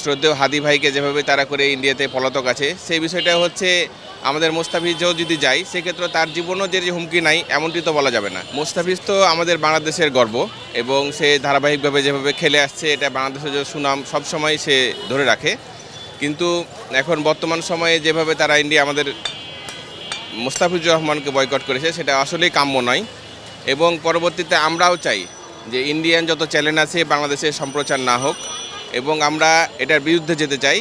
শ্রদ্ধেয় হাদি ভাইকে যেভাবে তারা করে ইন্ডিয়াতে পলাতক আছে, সেই বিষয়টা হচ্ছে আমাদের মোস্তাফিজও যদি যায় সেক্ষেত্রে তার জীবনও যে হুমকি নাই এমনটি তো বলা যাবে না। মোস্তাফিজ তো আমাদের বাংলাদেশের গর্ব এবং সে ধারাবাহিকভাবে যেভাবে খেলে আসছে এটা বাংলাদেশের যে সুনাম সবসময় সে ধরে রাখে। কিন্তু এখন বর্তমান সময়ে যেভাবে তারা ইন্ডিয়া আমাদের মোস্তাফিজুর রহমানকে বয়কট করেছে সেটা আসলেই কাম্য নয় এবং পরবর্তীতে আমরাও চাই যে ইন্ডিয়ান যত চ্যানেল আছে বাংলাদেশে সম্প্রচার না হোক এবং আমরা এটার বিরুদ্ধে যেতে চাই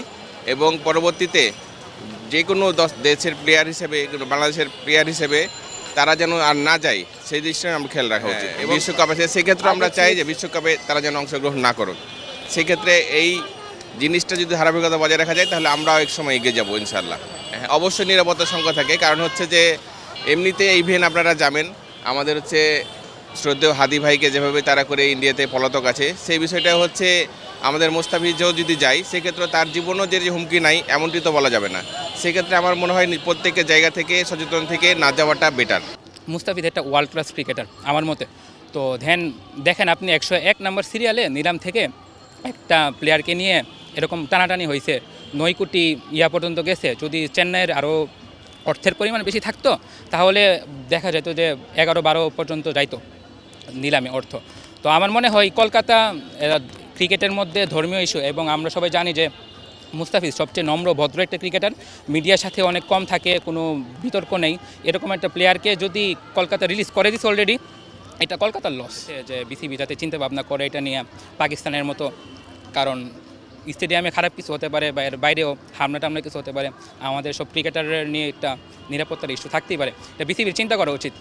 এবং পরবর্তীতে যে কোনো দেশের প্লেয়ার হিসেবে বাংলাদেশের প্লেয়ার হিসেবে তারা যেন আর না যায় সেই দৃষ্টিতে আমরা খেয়াল রাখা উচিত। এবং বিশ্বকাপ আছে সেক্ষেত্রে আমরা চাই যে বিশ্বকাপে তারা যেন অংশগ্রহণ না করুক। সেক্ষেত্রে এই জিনিসটা যদি ধারাবাহিকতা বজায় রাখা যায় তাহলে আমরাও এক সময় এগিয়ে যাবো ইনশাল্লাহ। হ্যাঁ, অবশ্যই নিরাপত্তার সংখ্যা থাকে, কারণ হচ্ছে যে এমনিতে এই ইভেন্ট আপনারা জানেন আমাদের হচ্ছে শ্রদ্ধেয় হাদি ভাইকে যেভাবে তারা করে ইন্ডিয়াতে পলাতক আছে, সেই বিষয়টা হচ্ছে আমাদের মোস্তাফিজও যদি যায় সেক্ষেত্রে তার জীবনও যে হুমকি নাই এমনটি তো বলা যাবে না। সেক্ষেত্রে আমার মনে হয় প্রত্যেকের জায়গা থেকে সচেতন থেকে না যাওয়াটা বেটার। মুস্তাফিজ একটা ওয়ার্ল্ড ক্লাস ক্রিকেটার আমার মতে। তো দেখেন আপনি 101 নম্বর সিরিয়ালে নিলাম থেকে একটা প্লেয়ারকে নিয়ে এরকম টানাটানি হয়েছে, 9 কোটি পর্যন্ত গেছে। যদি চেন্নাইয়ের আরও অর্থের পরিমাণ বেশি থাকতো তাহলে দেখা যেত যে 11-12 পর্যন্ত যাইতো নিলামে অর্থ। তো আমার মনে হয় কলকাতা ক্রিকেটের মধ্যে ধর্মীয় ইস্যু, এবং আমরা সবাই জানি যে মুস্তাফিজ সবচেয়ে নম্র ভদ্র একটা ক্রিকেটার, মিডিয়ার সাথে অনেক কম থাকে, কোনো বিতর্ক নেই। এরকম একটা প্লেয়ারকে যদি কলকাতা রিলিজ করে দিচ্ছে অলরেডি, এটা কলকাতার লস যে বিসিবি যাতে চিন্তা ভাবনা করে এটা নিয়ে পাকিস্তানের মতো, কারণ স্টেডিয়ামে খারাপ কিছু হতে পারে, বাইরেও হামলা টামলা কিছু হতে পারে। আমাদের সব ক্রিকেটারের নিয়ে একটা নিরাপত্তার ইস্যু থাকতেই পারে, এটা বিসিবির চিন্তা করা উচিত।